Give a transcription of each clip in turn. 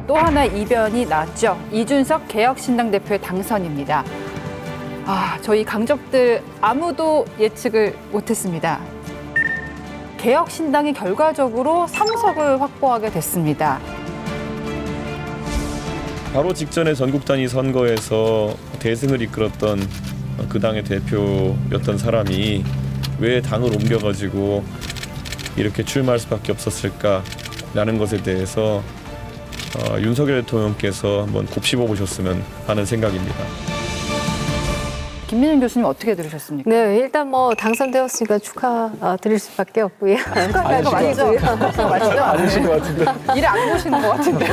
또 하나의 이변이 나왔죠. 이준석 개혁신당 대표의 당선입니다. 저희 강적들 아무도 예측을 못했습니다. 개혁신당이 결과적으로 3석을 확보하게 됐습니다. 바로 직전에 전국단위 선거에서 대승을 이끌었던 그 당의 대표였던 사람이 왜 당을 옮겨가지고 이렇게 출마할 수밖에 없었을까라는 것에 대해서 윤석열 대통령께서 한번 곱씹어 보셨으면 하는 생각입니다. 김민정 교수님 어떻게 들으셨습니까? 네, 일단 뭐 당선되었으니까 축하드릴 수밖에 없고요. 축하할 거 맞죠? 맞죠? 아니신 것 같은데. 일을 안 보시는 것 같은데.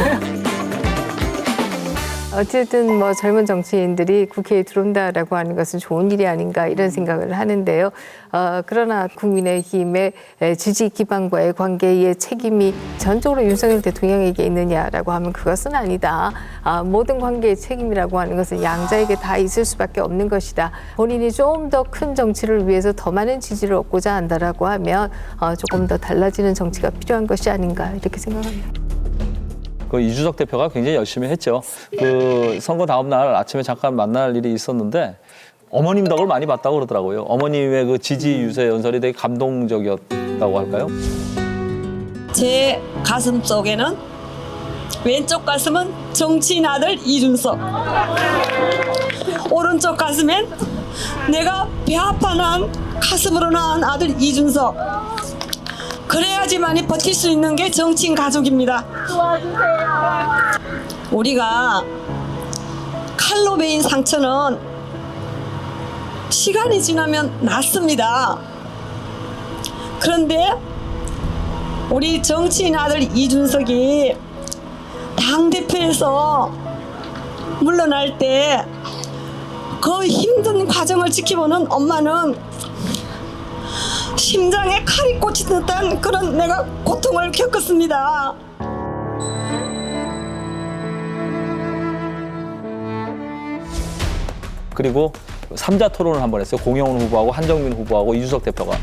어쨌든 뭐 젊은 정치인들이 국회에 들어온다라고 하는 것은 좋은 일이 아닌가 이런 생각을 하는데요. 그러나 국민의힘의 지지 기반과의 관계의 책임이 전적으로 윤석열 대통령에게 있느냐라고 하면 그것은 아니다. 모든 관계의 책임이라고 하는 것은 양자에게 다 있을 수밖에 없는 것이다. 본인이 좀 더 큰 정치를 위해서 더 많은 지지를 얻고자 한다라고 하면 조금 더 달라지는 정치가 필요한 것이 아닌가 이렇게 생각합니다. 그 이준석 대표가 굉장히 열심히 했죠. 그 선거 다음 날 아침에 잠깐 만날 일이 있었는데 어머님 덕을 많이 봤다고 그러더라고요. 어머님의 그 지지 유세 연설이 되게 감동적이었다고 할까요? 제 가슴 속에는 왼쪽 가슴은 정치인 아들 이준석, 오른쪽 가슴엔 내가 배 아파 난 가슴으로 낳은 아들 이준석. 그래야지만이 버틸 수 있는 게 정치인 가족입니다. 도와주세요. 우리가 칼로 베인 상처는 시간이 지나면 낫습니다. 그런데 우리 정치인 아들 이준석이 당대표에서 물러날 때 그 힘든 과정을 지켜보는 엄마는 심장에 칼이 꽂힌 듯한 그런 내가 고통을 겪었습니다. 그리고 3자 토론을 한번 했어요. 공영훈 후보하고 한정민 후보하고 이준석 대표가.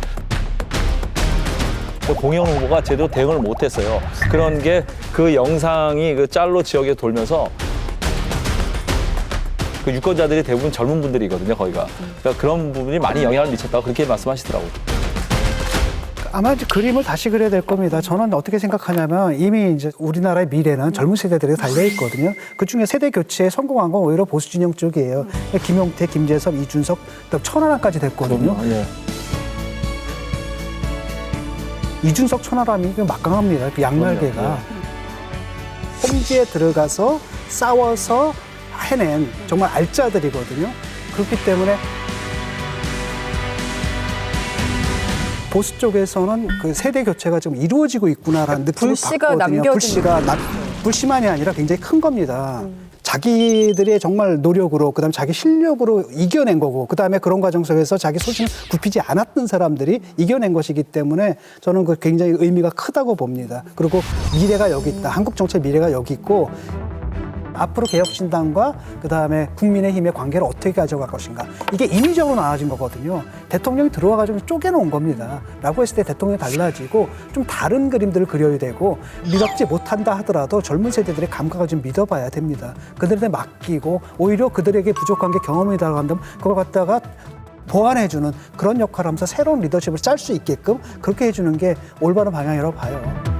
공영훈 후보가 제대로 대응을 못했어요. 그런 게 그 영상이 그 짤로 지역에 돌면서 그 유권자들이 대부분 젊은 분들이거든요, 거기가. 그러니까 그런 부분이 많이 영향을 미쳤다고 그렇게 말씀하시더라고요. 아마 이제 그림을 다시 그려야 될 겁니다. 저는 어떻게 생각하냐면 이미 이제 우리나라의 미래는 젊은 세대들에 달려 있거든요. 그 중에 세대 교체에 성공한 건 오히려 보수 진영 쪽이에요. 김용태, 김재섭, 이준석, 또 천하람까지 됐거든요. 예. 이준석, 천하람이 막강합니다. 그 양날개가 험지에 들어가서 싸워서 해낸 정말 알짜들이거든요. 그렇기 때문에 보수 쪽에서는 그 세대 교체가 좀 이루어지고 있구나라는 느낌을 불씨가 받거든요. 불씨만이 아니라 굉장히 큰 겁니다. 자기들의 정말 노력으로 그다음에 자기 실력으로 이겨낸 거고 그다음에 그런 과정 속에서 자기 소신을 굽히지 않았던 사람들이 이겨낸 것이기 때문에 저는 그 굉장히 의미가 크다고 봅니다. 그리고 미래가 여기 있다. 한국 정치의 미래가 여기 있고 앞으로 개혁신당과 그다음에 국민의힘의 관계를 어떻게 가져갈 것인가. 이게 인위적으로 나눠진 거거든요. 대통령이 들어와가지고 쪼개놓은 겁니다. 라고 했을 때 대통령이 달라지고 좀 다른 그림들을 그려야 되고 믿지 못한다 하더라도 젊은 세대들의 감각을 좀 믿어봐야 됩니다. 그들한테 맡기고 오히려 그들에게 부족한 게 경험이라고 한다면 그걸 갖다가 보완해주는 그런 역할을 하면서 새로운 리더십을 짤 수 있게끔 그렇게 해주는 게 올바른 방향이라고 봐요.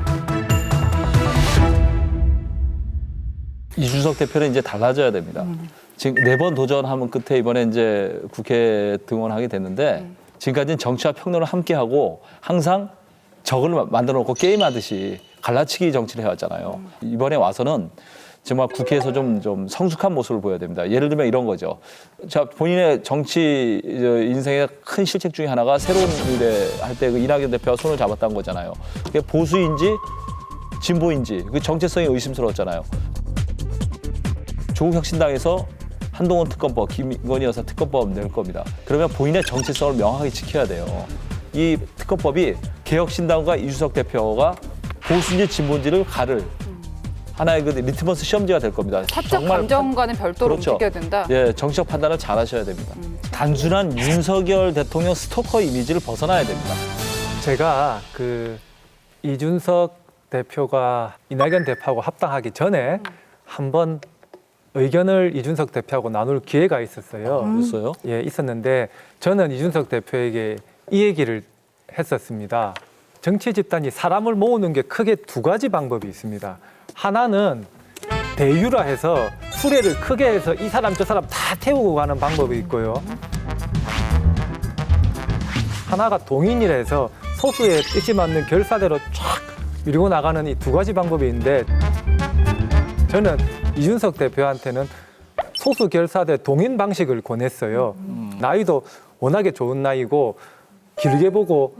이준석 대표는 이제 달라져야 됩니다. 지금 4번 도전하면 끝에 이번에 이제 국회에 등원하게 됐는데 지금까지는 정치와 평론을 함께하고 항상 적을 만들어 놓고 게임하듯이 갈라치기 정치를 해왔잖아요. 이번에 와서는 정말 국회에서 좀 성숙한 모습을 보여야 됩니다. 예를 들면 이런 거죠. 자, 본인의 정치 인생의 큰 실책 중에 하나가 새로운 미래 할 때 그 이낙연 대표가 손을 잡았다는 거잖아요. 그게 보수인지 진보인지 그 정체성이 의심스러웠잖아요. 조국 혁신당에서 한동훈 특검법, 김건희 여사 특검법 낼 겁니다. 그러면 본인의 정체성을 명확하게 지켜야 돼요. 이 특검법이 개혁신당과 이준석 대표가 보수인지 진보인지를 가를 하나의 그 리트머스 시험지가 될 겁니다. 사적 감정과는 별도로 그렇죠. 움직여야 된다. 예, 정치적 판단을 잘 하셔야 됩니다. 단순한 윤석열 대통령 스토커 이미지를 벗어나야 됩니다. 제가 그 이준석 대표가 이낙연 대표하고 합당하기 전에 한번 의견을 이준석 대표하고 나눌 기회가 있었어요. 있어요? 예, 있었는데 저는 이준석 대표에게 이 얘기를 했었습니다. 정치 집단이 사람을 모으는 게 크게 두 가지 방법이 있습니다. 하나는 대유라해서 수레를 크게 해서 이 사람 저 사람 다 태우고 가는 방법이 있고요. 하나가 동인이라 해서 소수의 뜻이 맞는 결사대로 쫙 밀고 나가는 이 두 가지 방법이 있는데 저는 이준석 대표한테는 소수 결사대 동인 방식을 권했어요. 나이도 워낙에 좋은 나이고 길게 보고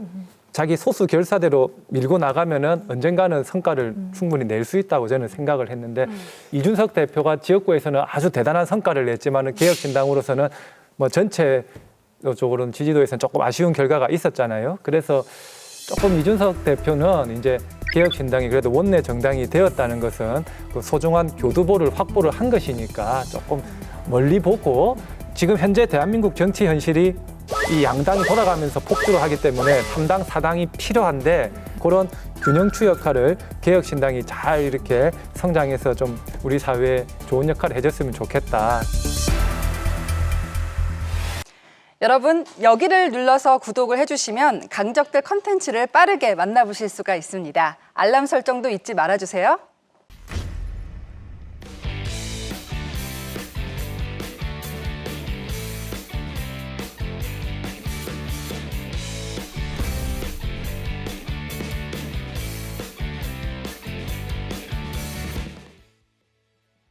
자기 소수 결사대로 밀고 나가면은 언젠가는 성과를 충분히 낼 수 있다고 저는 생각을 했는데 이준석 대표가 지역구에서는 아주 대단한 성과를 냈지만은 개혁신당으로서는 뭐 전체적으로는 지지도에서는 조금 아쉬운 결과가 있었잖아요. 그래서 조금 이준석 대표는 이제 개혁신당이 그래도 원내 정당이 되었다는 것은 그 소중한 교두보를 확보를 한 것이니까 조금 멀리 보고 지금 현재 대한민국 정치 현실이 이 양당이 돌아가면서 폭주를 하기 때문에 3당, 4당이 필요한데 그런 균형추 역할을 개혁신당이 잘 이렇게 성장해서 좀 우리 사회에 좋은 역할을 해줬으면 좋겠다. 여러분, 여기를 눌러서 구독을 해주시면 강적들 컨텐츠를 빠르게 만나보실 수가 있습니다. 알람 설정도 잊지 말아주세요.